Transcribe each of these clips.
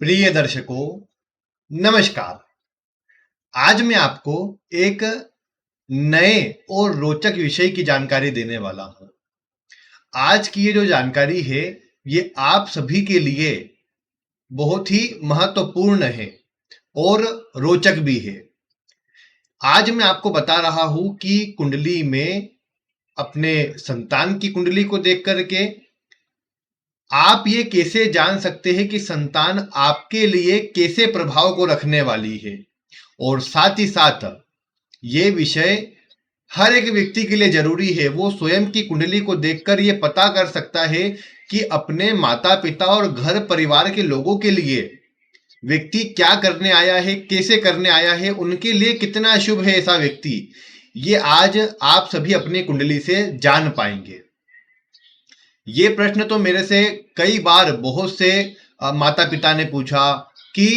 प्रिय दर्शकों, नमस्कार। आज मैं आपको एक नए और रोचक विषय की जानकारी देने वाला हूं। आज की ये जो जानकारी है, ये आप सभी के लिए बहुत ही महत्वपूर्ण है और रोचक भी है। आज मैं आपको बता रहा हूं कि कुंडली में अपने संतान की कुंडली को देख करके आप ये कैसे जान सकते हैं कि संतान आपके लिए कैसे प्रभाव को रखने वाली है। और साथ ही साथ ये विषय हर एक व्यक्ति के लिए जरूरी है। वो स्वयं की कुंडली को देखकर ये पता कर सकता है कि अपने माता पिता और घर परिवार के लोगों के लिए व्यक्ति क्या करने आया है, कैसे करने आया है, उनके लिए कितना शुभ है ऐसा व्यक्ति। ये आज आप सभी अपनी कुंडली से जान पाएंगे। ये प्रश्न तो मेरे से कई बार बहुत से माता पिता ने पूछा कि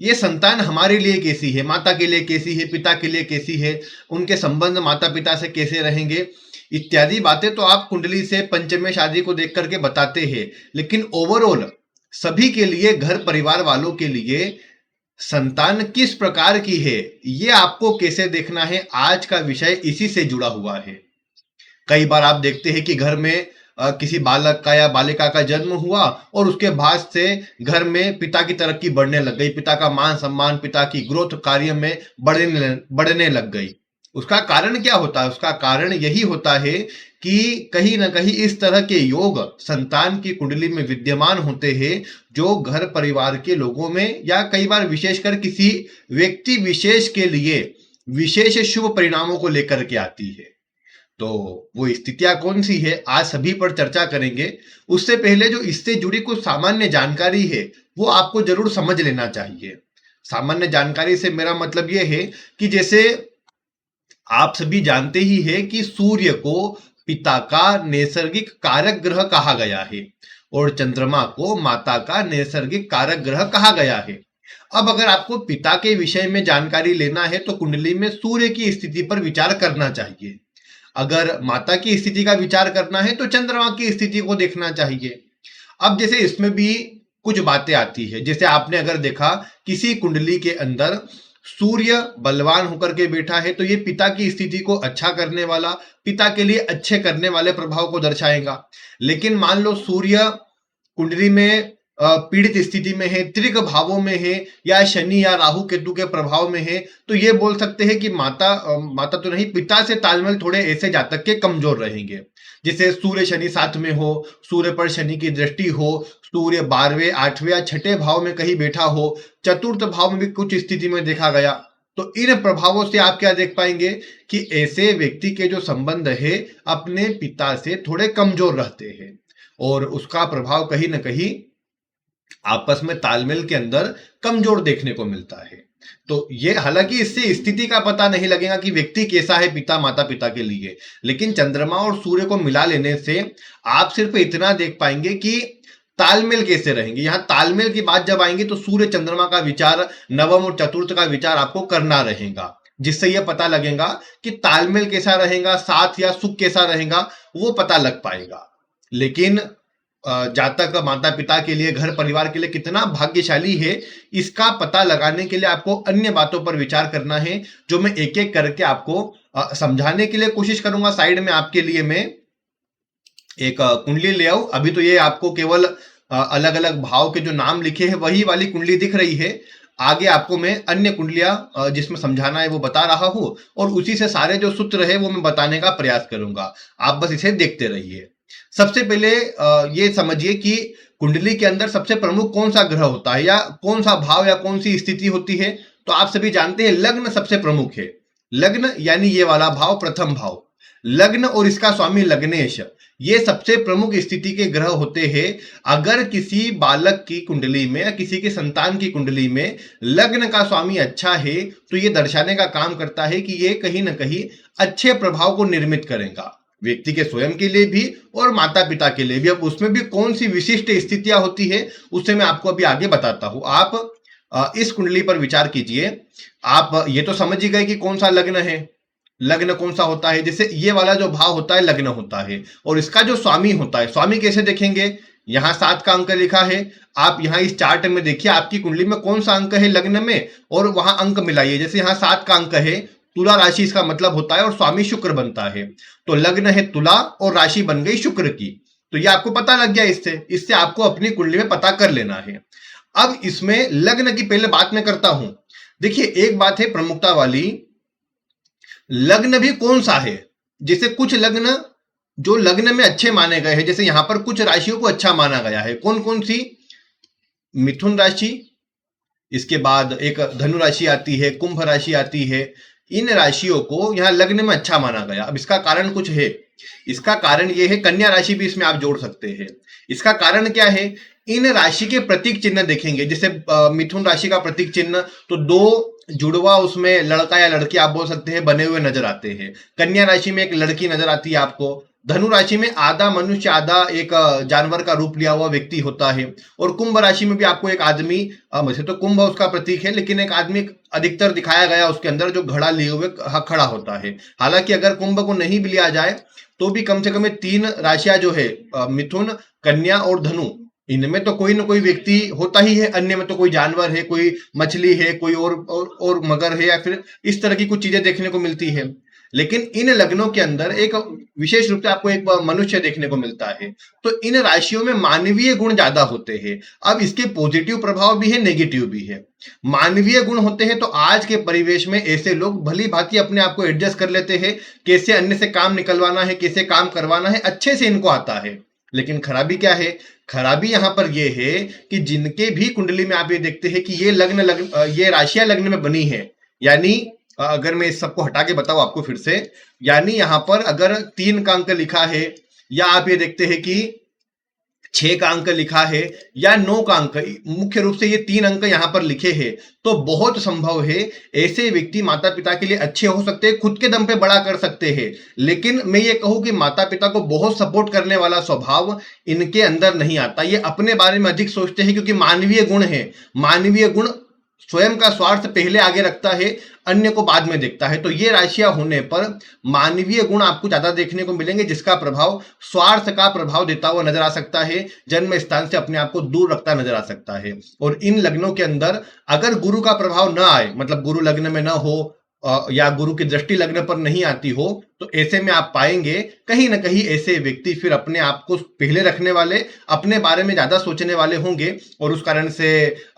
ये संतान हमारे लिए कैसी है, माता के लिए कैसी है, पिता के लिए कैसी है, उनके संबंध माता पिता से कैसे रहेंगे, इत्यादि बातें तो आप कुंडली से पंचमेश आदि को देख करके बताते हैं। लेकिन ओवरऑल सभी के लिए, घर परिवार वालों के लिए संतान किस प्रकार की है, ये आपको कैसे देखना है, आज का विषय इसी से जुड़ा हुआ है। कई बार आप देखते हैं कि घर में किसी बालक का या बालिका का जन्म हुआ और उसके बाद से घर में पिता की तरक्की बढ़ने लग गई, पिता का मान सम्मान, पिता की ग्रोथ कार्य में बढ़ने लग गई। उसका कारण क्या होता है? उसका कारण यही होता है कि कहीं ना कहीं इस तरह के योग संतान की कुंडली में विद्यमान होते हैं, जो घर परिवार के लोगों में या कई बार विशेषकर किसी व्यक्ति विशेष के लिए विशेष शुभ परिणामों को लेकर के आती है। तो वो स्थितियां कौन सी है, आज सभी पर चर्चा करेंगे। उससे पहले जो इससे जुड़ी कुछ सामान्य जानकारी है, वो आपको जरूर समझ लेना चाहिए। सामान्य जानकारी से मेरा मतलब ये है कि जैसे आप सभी जानते ही है कि सूर्य को पिता का नैसर्गिक कारक ग्रह कहा गया है और चंद्रमा को माता का नैसर्गिक कारक ग्रह कहा गया है। अब अगर आपको पिता के विषय में जानकारी लेना है तो कुंडली में सूर्य की स्थिति पर विचार करना चाहिए। अगर माता की स्थिति का विचार करना है तो चंद्रमा की स्थिति को देखना चाहिए। अब जैसे इसमें भी कुछ बातें आती है, जैसे आपने अगर देखा किसी कुंडली के अंदर सूर्य बलवान होकर के बैठा है तो ये पिता की स्थिति को अच्छा करने वाला, पिता के लिए अच्छे करने वाले प्रभाव को दर्शाएगा। लेकिन मान लो सूर्य कुंडली में पीड़ित स्थिति में है, त्रिक भावों में है, या शनि या राहु केतु के प्रभाव में है, तो ये बोल सकते हैं कि माता तो नहीं, पिता से तालमेल थोड़े ऐसे जातक के कमजोर रहेंगे। जैसे सूर्य शनि साथ में हो, सूर्य पर शनि की दृष्टि हो, सूर्य 12वें 8वें या 6ठे भाव में कहीं बैठा हो, चतुर्थ भाव में भी कुछ स्थिति में देखा गया, तो इन प्रभावों से आप क्या देख पाएंगे कि ऐसे व्यक्ति के जो संबंध है अपने पिता से थोड़े कमजोर रहते हैं और उसका प्रभाव कहीं ना कहीं आपस में तालमेल के अंदर कमजोर देखने को मिलता है। तो ये, हालांकि इससे स्थिति का पता नहीं लगेगा कि व्यक्ति कैसा है पिता माता पिता के लिए, लेकिन चंद्रमा और सूर्य को मिला लेने से आप सिर्फ इतना देख पाएंगे कि तालमेल कैसे रहेंगे। यहां तालमेल की बात जब आएंगे तो सूर्य चंद्रमा का विचार, नवम और चतुर्थ का विचार आपको करना रहेगा, जिससे यह पता लगेगा कि तालमेल कैसा रहेगा, साथ या सुख कैसा रहेगा, वो पता लग पाएगा। लेकिन जातक माता पिता के लिए, घर परिवार के लिए कितना भाग्यशाली है, इसका पता लगाने के लिए आपको अन्य बातों पर विचार करना है, जो मैं एक एक करके आपको समझाने के लिए कोशिश करूंगा। साइड में आपके लिए मैं एक कुंडली ले आऊं। अभी तो ये आपको केवल अलग अलग भाव के जो नाम लिखे हैं वही वाली कुंडली दिख रही है। आगे आपको मैं अन्य कुंडलियां जिसमें समझाना है वो बता रहा हूं, और उसी से सारे जो सूत्र है वो मैं बताने का प्रयास करूंगा। आप बस इसे देखते रहिए। सबसे पहले ये समझिए कि कुंडली के अंदर सबसे प्रमुख कौन सा ग्रह होता है या कौन सा भाव या कौन सी स्थिति होती है। तो आप सभी जानते हैं लग्न सबसे प्रमुख है। लग्न यानी ये वाला भाव, प्रथम भाव, लग्न और इसका स्वामी लग्नेश, ये सबसे प्रमुख स्थिति के ग्रह होते हैं। अगर किसी बालक की कुंडली में या किसी के संतान की कुंडली में लग्न का स्वामी अच्छा है तो ये दर्शाने का काम करता है कि ये कहीं ना कहीं अच्छे प्रभाव को निर्मित करेगा, व्यक्ति के स्वयं के लिए भी और माता पिता के लिए भी। अब उसमें भी कौन सी विशिष्ट स्थितियां होती है उससे मैं आपको अभी आगे बताता हूं। आप इस कुंडली पर विचार कीजिए। आप ये तो समझ ही गए कि कौन सा लग्न है, लग्न कौन सा होता है। जैसे ये वाला जो भाव होता है लग्न होता है, और इसका जो स्वामी होता है, स्वामी कैसे देखेंगे यहाँ 7 का अंक लिखा है। आप यहाँ इस चार्ट में देखिए आपकी कुंडली में कौन सा अंक है लग्न में, और वहां अंक मिलाइए। जैसे यहाँ 7 का अंक है, तुला राशि इसका मतलब होता है और स्वामी शुक्र बनता है। तो लग्न है तुला और राशि बन गई शुक्र की। तो ये आपको पता लग गया, इससे आपको अपनी कुंडली में पता कर लेना है। अब इसमें लग्न की पहले बात मैं करता हूं। देखिए एक बात है प्रमुखता वाली, लग्न भी कौन सा है। जैसे कुछ लग्न जो लग्न में अच्छे माने गए हैं, जैसे यहां पर कुछ राशियों को अच्छा माना गया है। कौन कौन सी? मिथुन राशि, इसके बाद एक धनु राशि आती है, कुंभ राशि आती है। इन राशियों को यहां लग्न में अच्छा माना गया। अब इसका कारण कुछ है। इसका कारण यह है, कन्या राशि भी इसमें आप जोड़ सकते हैं। इसका कारण क्या है? इन राशि के प्रतीक चिन्ह देखेंगे। जैसे मिथुन राशि का प्रतीक चिन्ह तो 2 जुड़वा, उसमें लड़का या लड़की आप बोल सकते हैं, बने हुए नजर आते हैं। कन्या राशि में एक लड़की नजर आती है आपको। धनु राशि में आधा मनुष्य आधा एक जानवर का रूप लिया हुआ व्यक्ति होता है। और कुंभ राशि में भी आपको एक आदमी, वैसे तो कुंभ उसका प्रतीक है, लेकिन एक आदमी अधिकतर दिखाया गया उसके अंदर जो घड़ा लिए हुए खड़ा होता है। हालांकि अगर कुंभ को नहीं भी लिया जाए तो भी कम से कम 3 राशियां जो है, मिथुन, कन्या और धनु, इनमें तो कोई ना कोई व्यक्ति होता ही है। अन्य में तो कोई जानवर है, कोई मछली है, कोई और मगर है, या फिर इस तरह की कुछ चीजें देखने को मिलती है। लेकिन इन लग्नों के अंदर एक विशेष रूप से आपको एक मनुष्य देखने को मिलता है। तो इन राशियों में मानवीय गुण ज्यादा होते हैं। अब इसके पॉजिटिव प्रभाव भी है, नेगेटिव भी है। मानवीय गुण होते हैं तो आज के परिवेश में ऐसे लोग भली भांति अपने आप को एडजस्ट कर लेते हैं। कैसे अन्य से काम निकलवाना है, कैसे काम करवाना है, अच्छे से इनको आता है। लेकिन खराबी क्या है? खराबी यहां पर यह है कि जिनके भी कुंडली में आप ये देखते हैं कि ये राशियां लग्न में बनी है, यानी अगर मैं इस सबको हटा के बताऊं आपको फिर से, यानी यहां पर अगर 3 का अंक लिखा है, या आप ये देखते हैं कि 6 का अंक लिखा है, या 9 का अंक, मुख्य रूप से ये 3 अंक यहां पर लिखे हैं, तो बहुत संभव है ऐसे व्यक्ति माता पिता के लिए अच्छे हो सकते हैं, खुद के दम पे बड़ा कर सकते हैं। लेकिन मैं ये कहूं कि माता पिता को बहुत सपोर्ट करने वाला स्वभाव इनके अंदर नहीं आता। ये अपने बारे में अधिक सोचते हैं, क्योंकि मानवीय गुण है। मानवीय गुण स्वयं का स्वार्थ पहले आगे रखता है, अन्य को बाद में देखता है। तो ये राशियां होने पर मानवीय गुण आपको ज्यादा देखने को मिलेंगे, जिसका प्रभाव स्वार्थ का प्रभाव देता हुआ नजर आ सकता है। जन्म स्थान से अपने आप को दूर रखता नजर आ सकता है। और इन लग्नों के अंदर अगर गुरु का प्रभाव न आए, मतलब गुरु लग्न में न हो, या गुरु की दृष्टि लग्न पर नहीं आती हो, तो ऐसे में आप पाएंगे कहीं ना कहीं ऐसे व्यक्ति फिर अपने आप को पहले रखने वाले, अपने बारे में ज्यादा सोचने वाले होंगे, और उस कारण से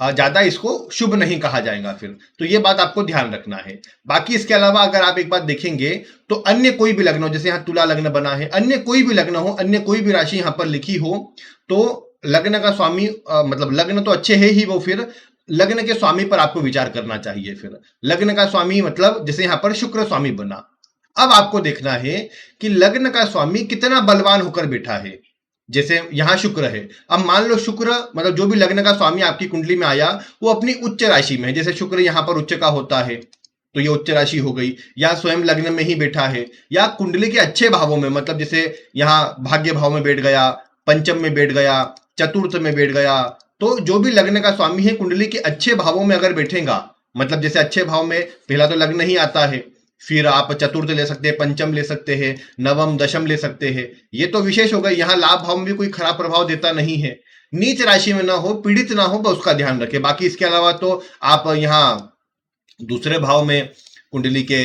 ज्यादा इसको शुभ नहीं कहा जाएगा फिर। तो ये बात आपको ध्यान रखना है। बाकी इसके अलावा अगर आप एक बात देखेंगे तो अन्य कोई भी लग्न हो, जैसे यहाँ तुला लग्न बना है, अन्य कोई भी लग्न हो, अन्य कोई भी राशि यहाँ पर लिखी हो, तो लग्न का स्वामी, मतलब लग्न तो अच्छे है ही, वो फिर लग्न के स्वामी पर आपको विचार करना चाहिए। फिर लग्न का स्वामी मतलब जैसे यहां पर शुक्र स्वामी बना। अब आपको देखना है कि लग्न का स्वामी कितना बलवान होकर बैठा है। जैसे यहां शुक्र है, अब मान लो शुक्र मतलब जो भी लग्न का स्वामी आपकी कुंडली में आया वो अपनी उच्च राशि में है। जैसे शुक्र यहां पर उच्च का होता है तो ये उच्च राशि हो गई, या स्वयं लग्न में ही बैठा है, या कुंडली के अच्छे भावों में, मतलब जैसे यहाँ भाग्य भाव में बैठ गया, पंचम में बैठ गया, चतुर्थ में बैठ गया। तो जो भी लग्न का स्वामी है कुंडली के अच्छे भावों में अगर बैठेगा, मतलब जैसे अच्छे भाव में पहला तो लग्न ही आता है, फिर आप चतुर्थ ले सकते हैं, पंचम ले सकते हैं, नवम दशम ले सकते हैं। ये तो विशेष हो गई। यहाँ लाभ भाव में भी कोई खराब प्रभाव देता नहीं है। नीच राशि में ना हो, पीड़ित ना हो, बस उसका ध्यान रखें। बाकी इसके अलावा तो आप यहाँ दूसरे भाव में, कुंडली के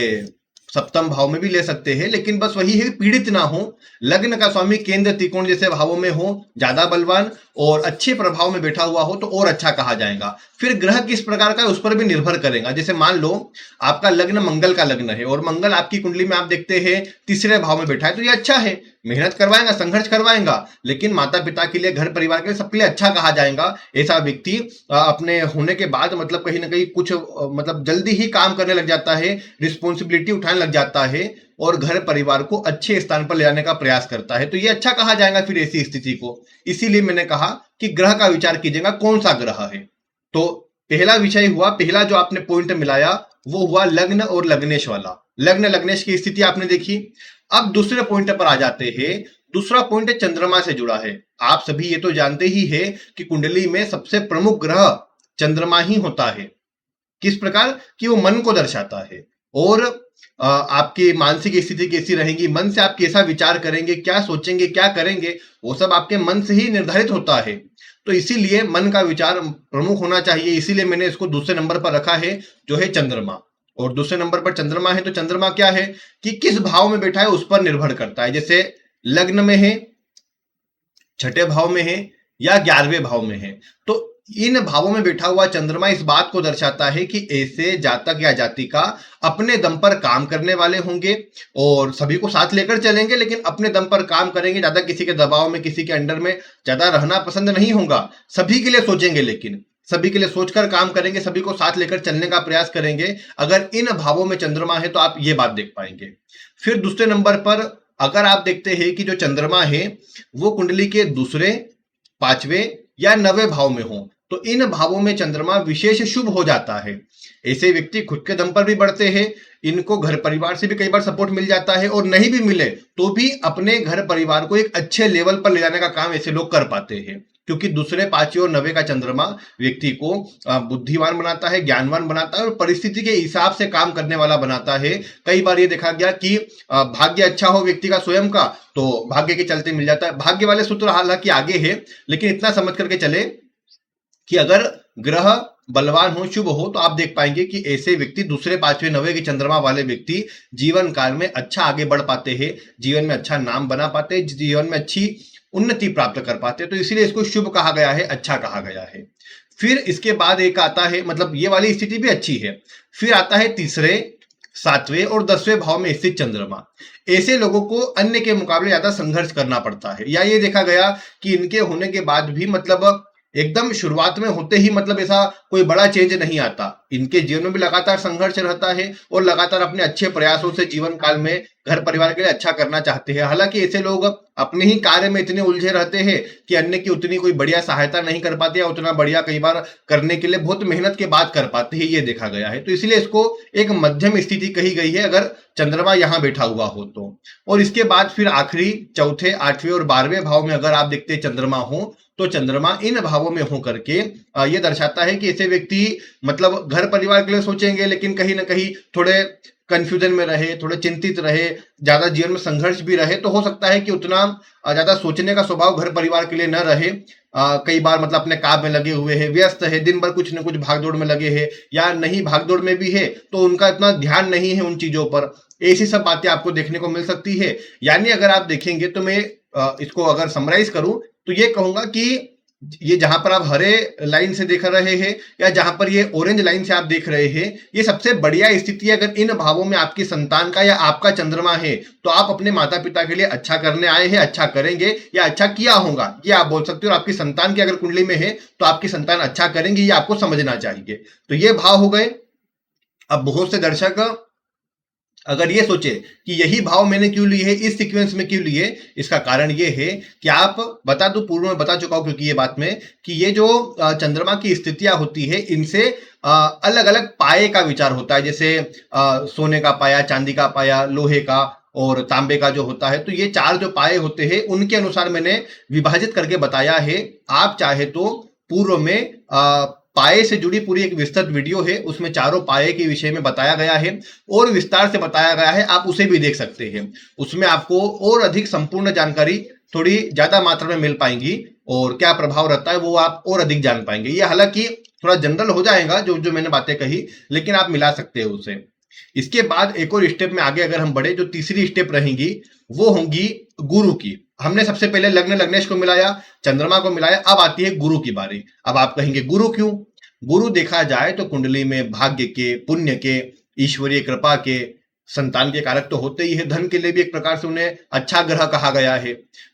सप्तम भाव में भी ले सकते हैं, लेकिन बस वही है पीड़ित ना हो। लग्न का स्वामी केंद्र त्रिकोण जैसे भावों में हो, ज्यादा बलवान और अच्छे प्रभाव में बैठा हुआ हो तो और अच्छा कहा जाएगा। फिर ग्रह किस प्रकार का है उस पर भी निर्भर करेगा। जैसे मान लो आपका लग्न मंगल का लग्न है, और मंगल आपकी कुंडली में आप देखते हैं तीसरे भाव में बैठा है, तो ये अच्छा है, मेहनत करवाएगा, संघर्ष करवाएगा, लेकिन माता पिता के लिए, घर परिवार के लिए, सबके लिए अच्छा कहा जाएगा। ऐसा व्यक्ति अपने होने के बाद मतलब कहीं ना कहीं कुछ मतलब जल्दी ही काम करने लग जाता है, रिस्पॉन्सिबिलिटी उठाने लग जाता है, और घर परिवार को अच्छे स्थान पर ले जाने का प्रयास करता है। तो ये अच्छा कहा जाएगा फिर ऐसी स्थिति को। इसीलिए मैंने कहा कि ग्रह का विचार कीजिएगा, कौन सा ग्रह है। तो पहला विषय हुआ, पहला जो आपने पॉइंट मिलाया वो हुआ लग्न और लग्नेश वाला। लग्न लग्नेश की स्थिति आपने देखी। अब दूसरे पॉइंट पर आ जाते हैं। दूसरा पॉइंट चंद्रमा से जुड़ा है। आप सभी ये तो जानते ही है कि कुंडली में सबसे प्रमुख ग्रह चंद्रमा ही होता है। किस प्रकार कि वो मन को दर्शाता है, और आपकी मानसिक स्थिति कैसी रहेगी, मन से आप कैसा विचार करेंगे, क्या सोचेंगे, क्या करेंगे, वो सब आपके मन से ही निर्धारित होता है। तो इसीलिए मन का विचार प्रमुख होना चाहिए। इसीलिए मैंने इसको दूसरे नंबर पर रखा है, जो है चंद्रमा। और दूसरे नंबर पर चंद्रमा है, तो चंद्रमा क्या है कि किस भाव में बैठा है उस पर निर्भर करता है। जैसे लग्न में है, छठे भाव में है, या 11वें भाव में है, तो इन भावों में बैठा हुआ चंद्रमा इस बात को दर्शाता है कि ऐसे जातक या जातिका अपने दम पर काम करने वाले होंगे और सभी को साथ लेकर चलेंगे, लेकिन अपने दम पर काम करेंगे। ज्यादा किसी के दबाव में, किसी के अंडर में ज्यादा रहना पसंद नहीं होगा। सभी के लिए सोचेंगे, लेकिन सभी के लिए सोचकर काम करेंगे, सभी को साथ लेकर चलने का प्रयास करेंगे। अगर इन भावों में चंद्रमा है तो आप ये बात देख पाएंगे। फिर दूसरे नंबर पर अगर आप देखते हैं कि जो चंद्रमा है वो कुंडली के दूसरे, पांचवें या 9वें भाव में हो, तो इन भावों में चंद्रमा विशेष शुभ हो जाता है। ऐसे व्यक्ति खुद के दम पर भी बढ़ते हैं, इनको घर परिवार से भी कई बार सपोर्ट मिल जाता है, और नहीं भी मिले तो भी अपने घर परिवार को एक अच्छे लेवल पर ले जाने का काम ऐसे लोग कर पाते हैं, क्योंकि दूसरे, पांचवें और 9वें का चंद्रमा व्यक्ति को बुद्धिमान बनाता है, ज्ञानवान बनाता है और परिस्थिति के हिसाब से काम करने वाला बनाता है। कई बार ये देखा गया कि भाग्य अच्छा हो व्यक्ति का स्वयं का, तो भाग्य के चलते मिल जाता है। भाग्य वाले सूत्र हालांकि आगे है, लेकिन इतना समझ करके चले कि अगर ग्रह बलवान हो, शुभ हो, तो आप देख पाएंगे कि ऐसे व्यक्ति दूसरे, पांचवें, 9वें के चंद्रमा वाले व्यक्ति जीवन काल में अच्छा आगे बढ़ पाते हैं, जीवन में अच्छा नाम बना पाते हैं, जीवन में अच्छी उन्नति प्राप्त कर पाते हैं। तो इसीलिए इसको शुभ कहा गया है, अच्छा कहा गया है। फिर इसके बाद एक आता है, मतलब ये वाली स्थिति भी अच्छी है। फिर आता है तीसरे, 7वें और 10वें भाव में स्थित चंद्रमा। ऐसे लोगों को अन्य के मुकाबले ज्यादा संघर्ष करना पड़ता है, या ये देखा गया कि इनके होने के बाद भी मतलब एकदम शुरुआत में होते ही मतलब ऐसा कोई बड़ा चेंज नहीं आता। इनके जीवन में भी लगातार संघर्ष रहता है और लगातार अपने अच्छे प्रयासों से जीवन काल में घर परिवार के लिए अच्छा करना चाहते हैं। हालांकि ऐसे लोग अपने ही कार्य में इतने उलझे रहते हैं कि अन्य की उतनी कोई बढ़िया सहायता नहीं कर पाते, या उतना बढ़िया कई बार करने के लिए बहुत मेहनत के बाद कर पाते हैं, ये देखा गया है। तो इसलिए इसको एक मध्यम स्थिति कही गई है अगर चंद्रमा यहां बैठा हुआ हो तो। और इसके बाद फिर आखिरी चौथे, 8वें और 12वें भाव में अगर आप देखते चंद्रमा हो, तो चंद्रमा इन भावों में हो करके ये दर्शाता है कि ऐसे व्यक्ति मतलब घर परिवार के लिए सोचेंगे, लेकिन कहीं ना कहीं थोड़े कंफ्यूजन में रहे, थोड़े चिंतित रहे, ज्यादा जीवन में संघर्ष भी रहे, तो हो सकता है कि उतना ज्यादा सोचने का स्वभाव घर परिवार के लिए न रहे। कई बार मतलब अपने काम में लगे हुए हैं, व्यस्त है, दिन भर कुछ न कुछ भागदौड़ में लगे हैं, या नहीं भागदौड़ में भी है तो उनका इतना ध्यान नहीं है उन चीजों पर। ऐसी सब बातें आपको देखने को मिल सकती है। यानी अगर आप देखेंगे तो मैं इसको अगर समराइज करूं तो ये कहूंगा कि ये जहां पर आप हरे लाइन से देख रहे हैं या जहां पर ये ऑरेंज लाइन से आप देख रहे हैं, ये सबसे बढ़िया स्थिति है। अगर इन भावों में आपकी संतान का या आपका चंद्रमा है तो आप अपने माता पिता के लिए अच्छा करने आए हैं, अच्छा करेंगे या अच्छा किया होगा, ये आप बोल सकते हो। और आपकी संतान की अगर कुंडली में है तो आपकी संतान अच्छा करेंगे, ये आपको समझना चाहिए। तो ये भाव हो गए। अब बहुत से दर्शक अगर ये सोचे कि यही भाव मैंने क्यों लिए है, इस सीक्वेंस में क्यों लिए, इसका कारण ये है कि आप बता दो, पूर्व में बता चुका हूं क्योंकि ये बात में, कि ये जो चंद्रमा की स्थितियां होती है इनसे अलग अलग पाए का विचार होता है। जैसे सोने का पाया, चांदी का पाया, लोहे का और तांबे का जो होता है, तो ये चार जो पाए होते हैं उनके अनुसार मैंने विभाजित करके बताया है। आप चाहे तो पूर्व में पाए से जुड़ी पूरी एक विस्तृत वीडियो है, उसमें चारों पाए के विषय में बताया गया है और विस्तार से बताया गया है, आप उसे भी देख सकते हैं। उसमें आपको और अधिक संपूर्ण जानकारी थोड़ी ज्यादा मात्रा में मिल पाएंगी और क्या प्रभाव रहता है वो आप और अधिक जान पाएंगे। ये हालांकि थोड़ा जनरल हो जाएगा जो जो मैंने बातें कही, लेकिन आप मिला सकते हो उसे। इसके बाद एक और स्टेप में आगे अगर हम बढ़े, जो तीसरी स्टेप रहेंगी वो होंगी गुरु की। हमने सबसे पहले लग्न लग्नेश को मिलाया, चंद्रमा को मिलाया, अब आती है गुरु की बारी। अब आप कहेंगे गुरु क्यों? गुरु देखा जाए तो कुंडली में भाग्य के, पुण्य के, ईश्वरीय कृपा के, संतान के कारक तो होते ही है। धन के लिए भी एक प्रकार से उन्हें अच्छा ग्रह कहा गया है।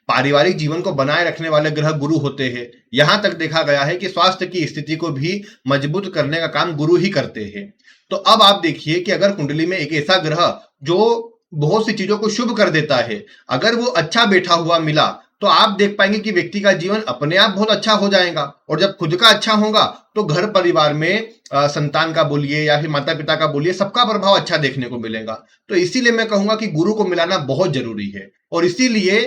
पारिवारिक जीवन को बनाए रखने वाले ग्रह गुरु होते हैं। यहां तक देखा गया है कि स्वास्थ्य की स्थिति को भी मजबूत करने का काम गुरु ही करते हैं। तो अब आप देखिए कि अगर कुंडली में एक ऐसा ग्रह जो बहुत सी चीजों को शुभ कर देता है, अगर वो अच्छा बैठा हुआ मिला, तो आप देख पाएंगे कि व्यक्ति का जीवन अपने आप बहुत अच्छा हो जाएगा। और जब खुद का अच्छा होगा तो घर परिवार में संतान का बोलिए या फिर माता पिता का बोलिए, सबका प्रभाव अच्छा देखने को मिलेगा। तो इसीलिए मैं कहूंगा कि गुरु को मिलाना बहुत जरूरी है, और इसीलिए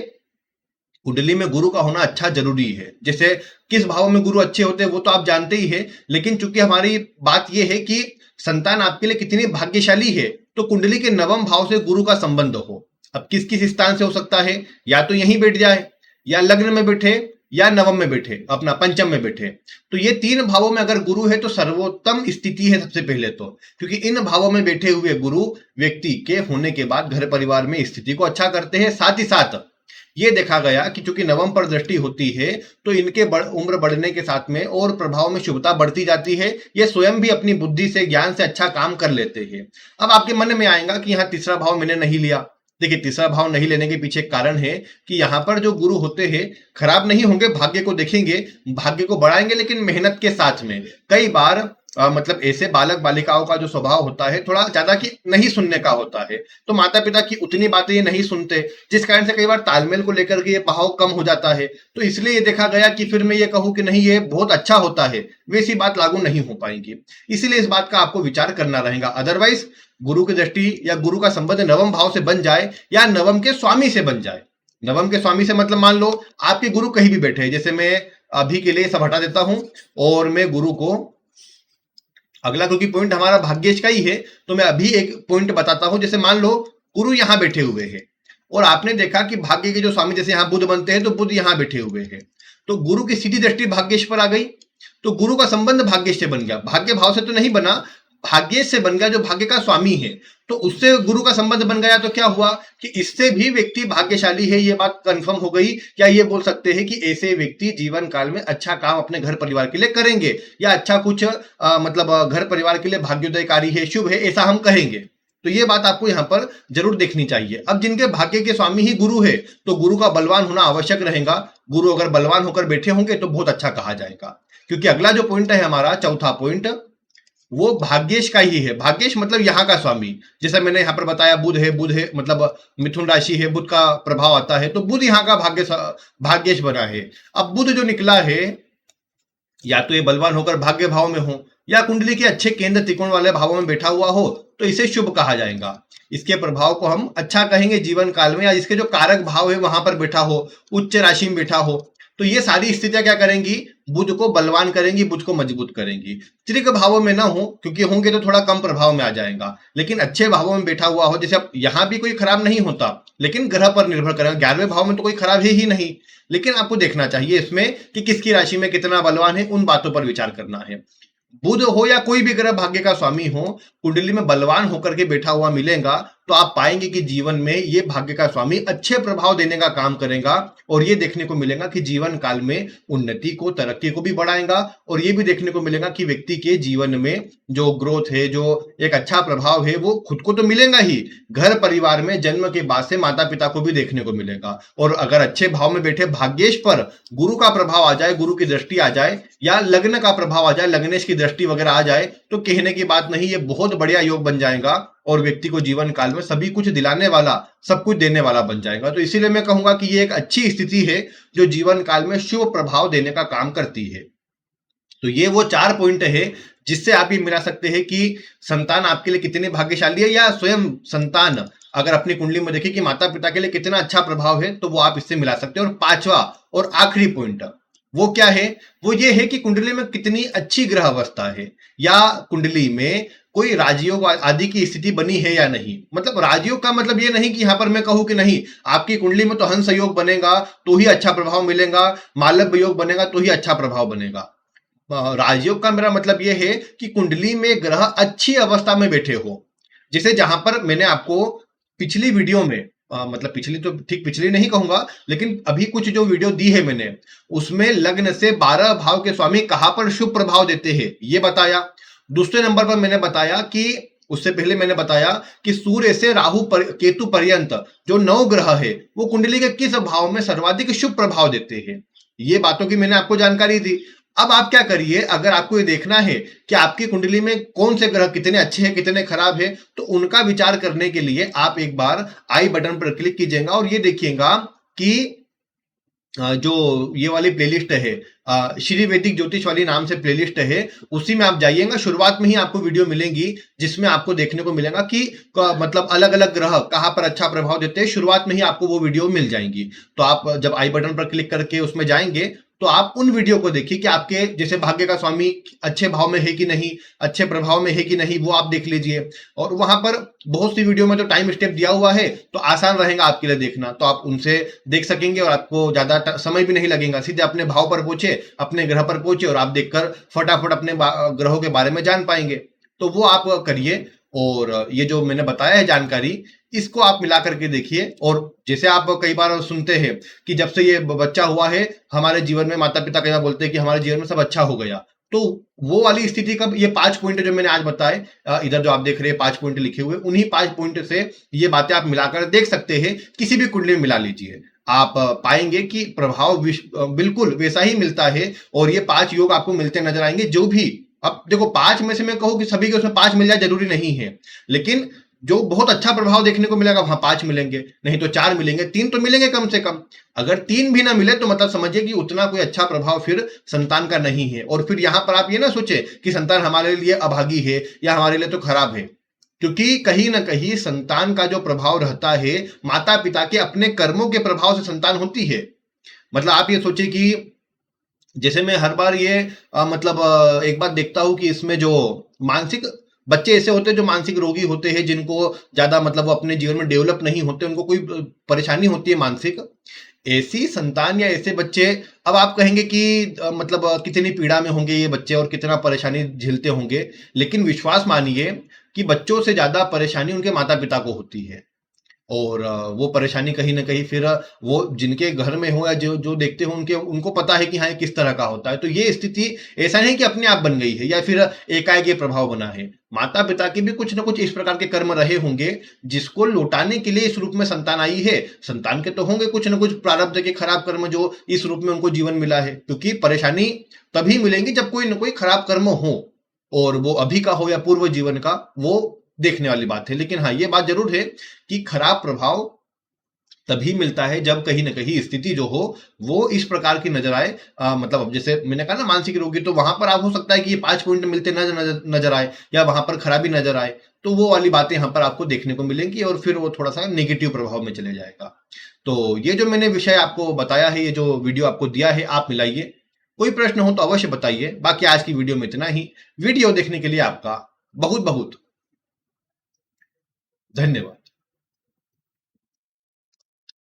कुंडली में गुरु का होना अच्छा जरूरी है। जैसे किस भाव में गुरु अच्छे होते हैं वो तो आप जानते ही है, लेकिन चूंकि हमारी बात यह है कि संतान आपके लिए कितनी भाग्यशाली है, तो कुंडली के नवम भाव से गुरु का संबंध हो। अब किस किस स्थान से हो सकता है, या तो यहीं बैठ जाए, या लग्न में बैठे, या नवम में बैठे, अपना पंचम में बैठे। तो ये तीन भावों में अगर गुरु है तो सर्वोत्तम स्थिति है सबसे पहले तो, क्योंकि इन भावों में बैठे हुए गुरु व्यक्ति के होने के बाद घर परिवार में स्थिति को अच्छा करते हैं। साथ ही साथ ये देखा गया कि चूंकि नवम पर दृष्टि होती है तो इनके उम्र बढ़ने के साथ में और प्रभाव में शुभता बढ़ती जाती है। ये स्वयं भी अपनी बुद्धि से, ज्ञान से अच्छा काम कर लेते हैं। अब आपके मन में आएगा कि यहाँ तीसरा भाव मैंने नहीं लिया। देखिए, तीसरा भाव नहीं लेने के पीछे एक कारण है कि यहाँ पर जो गुरु होते हैं खराब नहीं होंगे, भाग्य को देखेंगे, भाग्य को बढ़ाएंगे, लेकिन मेहनत के साथ में। कई बार मतलब ऐसे बालक बालिकाओं का जो स्वभाव होता है थोड़ा ज्यादा कि नहीं सुनने का होता है, तो माता पिता की उतनी बातें ये नहीं सुनते, जिस कारण से कई बार तालमेल को लेकर के ये भाव कम हो जाता है। तो इसलिए ये देखा गया कि फिर मैं ये कहूँ कि नहीं ये बहुत अच्छा होता है, वैसी बात लागू नहीं हो पाएगी। इसीलिए इस बात का आपको विचार करना रहेगा। अदरवाइज गुरु की दृष्टि या गुरु का संबंध नवम भाव से बन जाए या नवम के स्वामी से बन जाए। नवम के स्वामी से मतलब मान लो आपके गुरु कहीं भी बैठे, जैसे मैं अभी के लिए सब हटा देता हूं और मैं गुरु को अगला, क्योंकि पॉइंट हमारा भाग्येश का ही है, तो मैं अभी एक पॉइंट बताता हूं। जैसे मान लो गुरु यहां बैठे हुए हैं और आपने देखा कि भाग्य के जो स्वामी जैसे यहां बुध बनते हैं तो बुध यहां बैठे हुए हैं, तो गुरु की सीधी दृष्टि भाग्येश पर आ गई, तो गुरु का संबंध भाग्येश से बन गया। भाग्य भाव से तो नहीं बना, भाग्येश से बन गया जो भाग्य का स्वामी है, तो उससे गुरु का संबंध बन गया। तो क्या हुआ कि इससे भी व्यक्ति भाग्यशाली है, ये बात कंफर्म हो गई। या ये बोल सकते हैं कि ऐसे व्यक्ति जीवन काल में अच्छा काम अपने घर परिवार के लिए करेंगे, या अच्छा कुछ मतलब घर परिवार के लिए भाग्योदयकारी है, शुभ है, ऐसा हम कहेंगे। तो ये बात आपको यहाँ पर जरूर देखनी चाहिए। अब जिनके भाग्य के स्वामी ही गुरु है तो गुरु का बलवान होना आवश्यक रहेगा। गुरु अगर बलवान होकर बैठे होंगे तो बहुत अच्छा कहा जाएगा, क्योंकि अगला जो पॉइंट है हमारा चौथा पॉइंट, वो भाग्येश का ही है। भाग्येश मतलब यहाँ का स्वामी, जैसा मैंने यहाँ पर बताया बुध है मतलब मिथुन राशि है, बुध का प्रभाव आता है, तो बुध यहाँ का भाग्येश बना है। अब बुध जो निकला है, या तो ये बलवान होकर भाग्य भाव में हो, या कुंडली के अच्छे केंद्र त्रिकोण वाले भावों में बैठा हुआ हो, तो इसे शुभ कहा जाएगा। इसके प्रभाव को हम अच्छा कहेंगे जीवन काल में। या इसके जो कारक भाव है वहां पर बैठा हो, उच्च राशि में बैठा हो, तो ये सारी स्थितियां क्या करेंगी, बुध को बलवान करेंगी, बुध को मजबूत करेंगी। त्रिक भावों में ना हो, क्योंकि होंगे तो थोड़ा कम प्रभाव में आ जाएगा, लेकिन अच्छे भावों में बैठा हुआ हो, जैसे अब यहाँ भी कोई खराब नहीं होता, लेकिन ग्रह पर निर्भर करेगा। 11वें भाव में तो कोई खराब है ही नहीं, लेकिन आपको देखना चाहिए इसमें कि किसकी राशि में कितना बलवान है, उन बातों पर विचार करना है। बुध हो या कोई भी ग्रह भाग्य का स्वामी हो, कुंडली में बलवान होकर के बैठा हुआ मिलेगा, तो आप पाएंगे कि जीवन में ये भाग्य का स्वामी अच्छे प्रभाव देने का काम करेगा। और ये देखने को मिलेगा कि जीवन काल में उन्नति को, तरक्की को भी बढ़ाएगा। और ये भी देखने को मिलेगा कि व्यक्ति के जीवन में जो ग्रोथ है, जो एक अच्छा प्रभाव है, वो खुद को तो मिलेगा ही, घर परिवार में जन्म के बाद से माता पिता को भी देखने को मिलेगा। और अगर अच्छे भाव में बैठे भाग्येश पर गुरु का प्रभाव आ जाए, गुरु की दृष्टि आ जाए, या लग्न का प्रभाव आ जाए, लग्नेश की दृष्टि वगैरह आ जाए, तो कहने की बात नहीं, ये बहुत बढ़िया योग बन जाएगा और व्यक्ति को जीवन काल में सभी कुछ दिलाने वाला, सब कुछ देने वाला बन जाएगा। तो इसीलिए मैं कहूंगा कि ये एक अच्छी स्थिति है जो जीवन काल में शुभ प्रभाव देने का काम करती है। तो ये वो 4 पॉइंट है जिससे आप ये मिला सकते हैं कि संतान आपके लिए कितनी भाग्यशाली है, या स्वयं संतान अगर अपनी कुंडली में देखे कि माता पिता के लिए कितना अच्छा प्रभाव है, तो वो आप इससे मिला सकते हैं। और 5वां और आखिरी पॉइंट वो क्या है, वो ये है कि कुंडली में कितनी अच्छी ग्रह अवस्था है, या कुंडली में कोई राजयोग आदि की स्थिति बनी है या नहीं। मतलब राजयोग का मतलब ये नहीं कि यहां पर मैं कहूं कि नहीं आपकी कुंडली में तो हंस योग बनेगा तो ही अच्छा प्रभाव मिलेगा, मालव्य योग बनेगा तो ही अच्छा प्रभाव बनेगा। राजयोग का मेरा मतलब ये है कि कुंडली में ग्रह अच्छी अवस्था में बैठे हो। जैसे जहां पर मैंने आपको पिछली वीडियो में मतलब पिछली तो ठीक पिछली नहीं कहूंगा, लेकिन अभी कुछ जो वीडियो दी है मैंने, उसमें लग्न से 12 भाव के स्वामी कहां पर शुभ प्रभाव देते हैं ये बताया। दूसरे नंबर पर मैंने बताया कि उससे पहले मैंने बताया कि सूर्य से केतु पर्यंत जो 9 ग्रह है वो कुंडली के किस भाव में सर्वाधिक शुभ प्रभाव देते हैं। ये बातों की मैंने आपको जानकारी दी। अब आप क्या करिए, अगर आपको ये देखना है कि आपकी कुंडली में कौन से ग्रह कितने अच्छे हैं कितने खराब है, तो उनका विचार करने के लिए आप एक बार आई बटन पर क्लिक कीजिएगा और ये देखिएगा कि जो ये वाली प्लेलिस्ट है, श्री वैदिक ज्योतिष वाली नाम से प्लेलिस्ट है, उसी में आप जाइएगा। शुरुआत में ही आपको वीडियो मिलेंगी जिसमें आपको देखने को मिलेगा कि मतलब अलग अलग ग्रह कहाँ पर अच्छा प्रभाव देते हैं। शुरुआत में ही आपको वो वीडियो मिल जाएंगी। तो आप जब आई बटन पर क्लिक करके उसमें जाएंगे तो आप उन वीडियो को देखिए कि आपके जैसे भाग्य का स्वामी अच्छे भाव में है कि नहीं, अच्छे प्रभाव में है कि नहीं, वो आप देख लीजिए। और वहां पर बहुत सी वीडियो में तो टाइम स्टेप दिया हुआ है, तो आसान रहेगा आपके लिए देखना, तो आप उनसे देख सकेंगे और आपको ज्यादा समय भी नहीं लगेगा। सीधे अपने भाव पर पहुंचे, अपने ग्रह पर पहुंचे और आप देखकर फटाफट अपने ग्रहों के बारे में जान पाएंगे। तो वो आप करिए। और ये जो मैंने बताया है जानकारी, इसको आप मिला करके देखिए। और जैसे आप कई बार सुनते हैं कि जब से ये बच्चा हुआ है हमारे जीवन में, माता पिता कई बार बोलते हैं कि हमारे जीवन में सब अच्छा हो गया, तो वो वाली स्थिति कब, ये 5 पॉइंट जो मैंने आज बताए, इधर जो आप देख रहे हैं 5 पॉइंट लिखे हुए, उन्हीं 5 पॉइंट से ये बातें आप मिलाकर देख सकते हैं। किसी भी कुंडली में मिला लीजिए, आप पाएंगे कि प्रभाव बिल्कुल वैसा ही मिलता है। और ये 5 योग आपको मिलते नजर आएंगे। जो भी, अब देखो 5 में से मैं कहूं कि सभी के उसमें 5 मिल जाए जरूरी नहीं है, लेकिन जो बहुत अच्छा प्रभाव देखने को मिलेगा वहां 5 मिलेंगे, नहीं तो 4 मिलेंगे, 3 तो मिलेंगे कम से कम। अगर 3 भी ना मिले तो मतलब समझिए कि उतना कोई अच्छा प्रभाव फिर संतान का नहीं है। और फिर यहां पर आप ये ना सोचे कि संतान हमारे लिए अभागी है या हमारे लिए तो खराब है, क्योंकि कहीं ना कहीं संतान का जो प्रभाव रहता है, माता पिता के अपने कर्मों के प्रभाव से संतान होती है। मतलब आप ये सोचे कि जैसे मैं हर बार ये मतलब एक बात देखता हूं कि इसमें जो मानसिक बच्चे ऐसे होते हैं जो मानसिक रोगी होते हैं, जिनको ज्यादा मतलब वो अपने जीवन में डेवलप नहीं होते, उनको कोई परेशानी होती है मानसिक, ऐसी संतान या ऐसे बच्चे, अब आप कहेंगे कि मतलब कितनी पीड़ा में होंगे ये बच्चे और कितना परेशानी झेलते होंगे, लेकिन विश्वास मानिए कि बच्चों से ज्यादा परेशानी उनके माता पिता को होती है। और वो परेशानी कहीं ना कहीं फिर वो जिनके घर में हो या जो जो देखते हो उनके उनको पता है कि हाँ ये किस तरह का होता है। तो ये स्थिति ऐसा नहीं कि अपने आप बन गई है या फिर एकाएक ये प्रभाव बना है। माता पिता के भी कुछ ना कुछ इस प्रकार के कर्म रहे होंगे, जिसको लौटाने के लिए इस रूप में संतान आई है। संतान के तो होंगे कुछ ना कुछ प्रारब्ध के खराब कर्म जो इस रूप में उनको जीवन मिला है, क्योंकि परेशानी तभी मिलेंगी जब कोई ना कोई खराब कर्म हो, और वो अभी का हो या पूर्व जीवन का, वो देखने वाली बात है। लेकिन हाँ ये बात जरूर है कि खराब प्रभाव तभी मिलता है जब कहीं ना कहीं स्थिति जो हो वो इस प्रकार की नजर आए। मतलब अब जैसे मैंने कहा ना मानसिक रोगी, तो वहां पर आप हो सकता है कि ये 5 पॉइंट मिलते नजर आए या वहां पर खराबी नजर आए, तो वो वाली बातें यहाँ पर आपको देखने को मिलेंगी और फिर वो थोड़ा सा नेगेटिव प्रभाव में चले जाएगा। तो ये जो मैंने विषय आपको बताया है, ये जो वीडियो आपको दिया है, आप मिलाइए। कोई प्रश्न हो तो अवश्य बताइए। बाकी आज की वीडियो में इतना ही। वीडियो देखने के लिए आपका बहुत बहुत धन्यवाद।